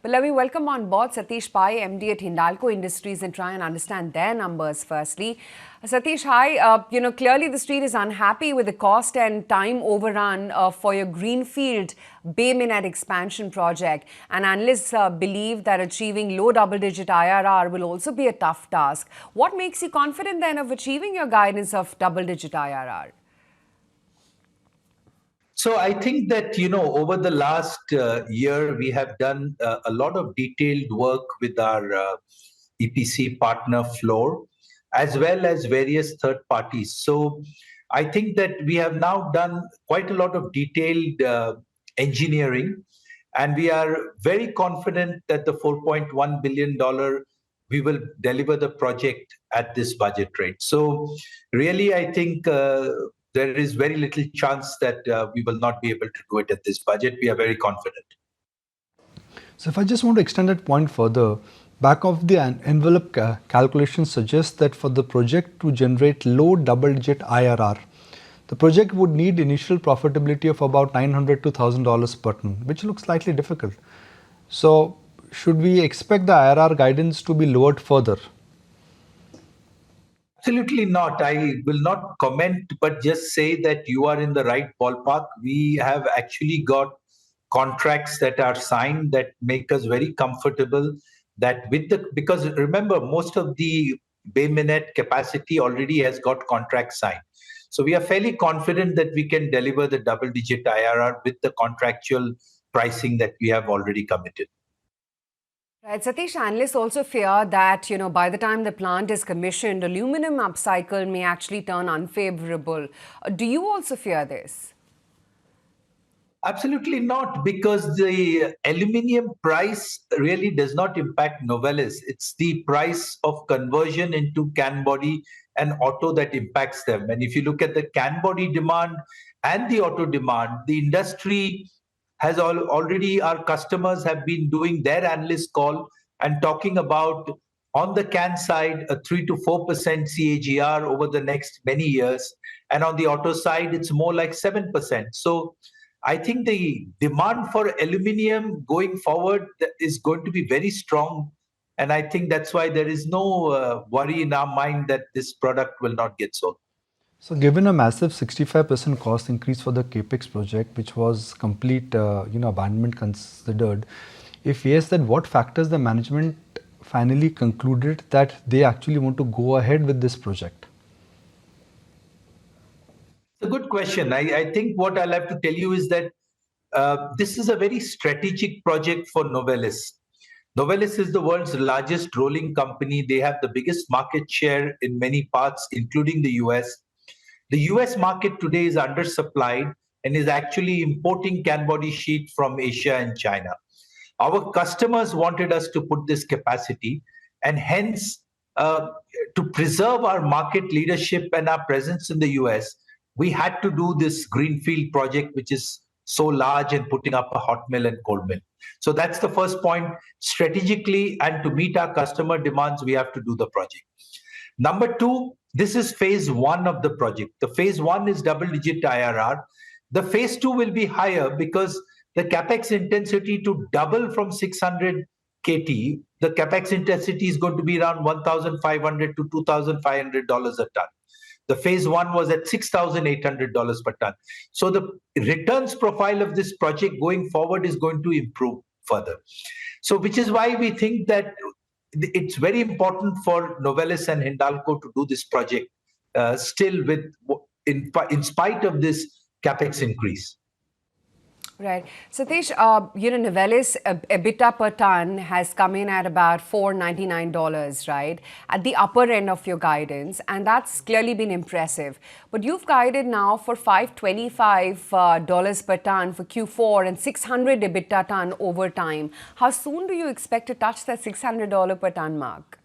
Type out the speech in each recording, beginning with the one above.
But let me welcome on board Satish Pai, MD at Hindalco Industries, and try and understand their numbers firstly. Satish, hi. Clearly the street is unhappy with the cost and time overrun for your Greenfield Bay Minette expansion project. And analysts believe that achieving low double-digit IRR will also be a tough task. What makes you confident then of achieving your guidance of double-digit IRR? So I think that, over the last year, we have done a lot of detailed work with our EPC partner Floor, as well as various third parties. So I think that we have now done quite a lot of detailed engineering, and we are very confident that the $4.1 billion we will deliver the project at this budget rate. So really, I think there is very little chance that we will not be able to do it at this budget. We are very confident. So if I just want to extend that point further, back of the envelope calculation suggests that for the project to generate low double-digit IRR, the project would need initial profitability of about $900 to $1,000 per ton, which looks slightly difficult. So should we expect the IRR guidance to be lowered further? Absolutely not. I will not comment, but just say that you are in the right ballpark. We have actually got contracts that are signed that make us very comfortable that because remember, most of the Bay Minette capacity already has got contracts signed. So we are fairly confident that we can deliver the double-digit IRR with the contractual pricing that we have already committed. Right. Satish, analysts also fear that, by the time the plant is commissioned, aluminum upcycle may actually turn unfavorable. Do you also fear this? Absolutely not, because the aluminium price really does not impact Novelis. It's the price of conversion into can body and auto that impacts them. And if you look at the can body demand and the auto demand, the industry has already, our customers have been doing their analyst call and talking about, on the can side, a 3 to 4% CAGR over the next many years. And on the auto side, it's more like 7%. So I think the demand for aluminium going forward is going to be very strong. And I think that's why there is no worry in our mind that this product will not get sold. So given a massive 65% cost increase for the CAPEX project, which was complete abandonment considered, if yes, then what factors the management finally concluded that they actually want to go ahead with this project? It's a good question. I think what I'll have to tell you is that this is a very strategic project for Novelis. Novelis is the world's largest rolling company. They have the biggest market share in many parts, including the US. The US market today is undersupplied and is actually importing can body sheet from Asia and China. Our customers wanted us to put this capacity, and hence, to preserve our market leadership and our presence in the US, we had to do this greenfield project, which is so large, and putting up a hot mill and cold mill. So that's the first point. Strategically, and to meet our customer demands, we have to do the project. Number two, this is phase one of the project. The phase one is double-digit IRR. The phase two will be higher because the capex intensity to double from 600 KT, the capex intensity is going to be around $1,500 to $2,500 a ton. The phase one was at $6,800 per ton. So the returns profile of this project going forward is going to improve further. So which is why we think that it's very important for Novelis and Hindalco to do this project still in spite of this capex increase. Right. Satish, Novelis EBITDA per ton has come in at about $499, right? At the upper end of your guidance, and that's clearly been impressive. But you've guided now for $525 per ton for Q4 and $600 EBITDA ton over time. How soon do you expect to touch that $600 per ton mark?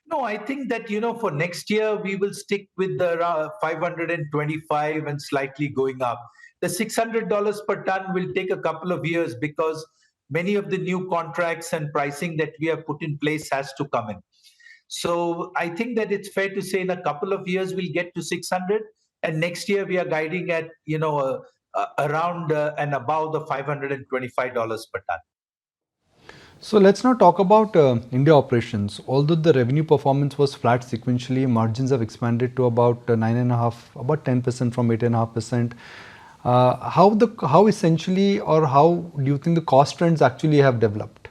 No, I think that, for next year, we will stick with the 525 and slightly going up. The $600 per ton will take a couple of years because many of the new contracts and pricing that we have put in place has to come in. So I think that it's fair to say in a couple of years, we'll get to 600. And next year, we are guiding at, around and above the $525 per ton. So let's now talk about India operations. Although the revenue performance was flat sequentially, margins have expanded to about 9.5, about 10% from 8.5%. How essentially or how do you think the cost trends actually have developed?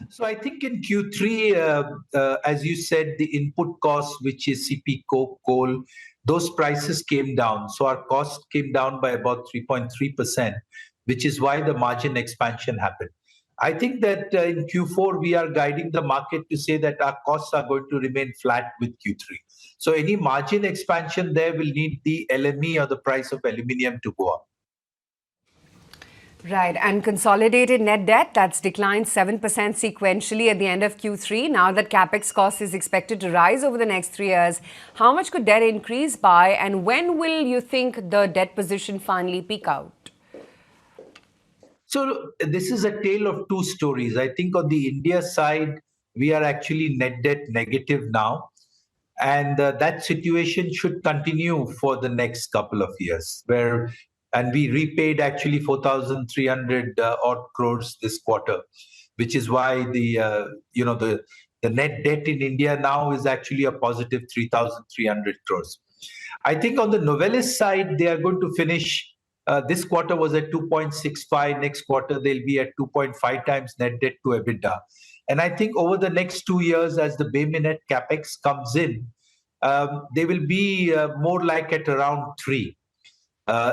So I think in Q3, as you said, the input costs, which is CP coke, coal, those prices came down. So our cost came down by about 3.3%, which is why the margin expansion happened. I think that in Q4, we are guiding the market to say that our costs are going to remain flat with Q3. So any margin expansion there will need the LME or the price of aluminium to go up. Right, and consolidated net debt, that's declined 7% sequentially at the end of Q3. Now that capex cost is expected to rise over the next 3 years, how much could debt increase by, and when will you think the debt position finally peak out? So this is a tale of two stories. I think on the India side, we are actually net debt negative now. And that situation should continue for the next couple of years, and we repaid actually 4,300 odd crores this quarter, which is why the net debt in India now is actually a positive 3,300 crores. I think on the Novelis side, they are going to finish. This quarter was at 2.65. Next quarter, they'll be at 2.5 times net debt to EBITDA. And I think over the next 2 years, as the Bay Minette capex comes in, they will be more like at around 3.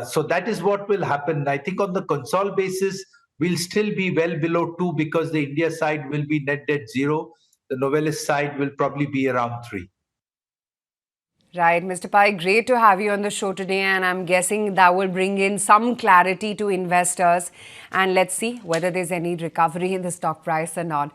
So that is what will happen. I think on the console basis, we'll still be well below 2 because the India side will be net debt 0. The Novelis side will probably be around 3. Right, Mr. Pai, great to have you on the show today, and I'm guessing that will bring in some clarity to investors. And let's see whether there's any recovery in the stock price or not.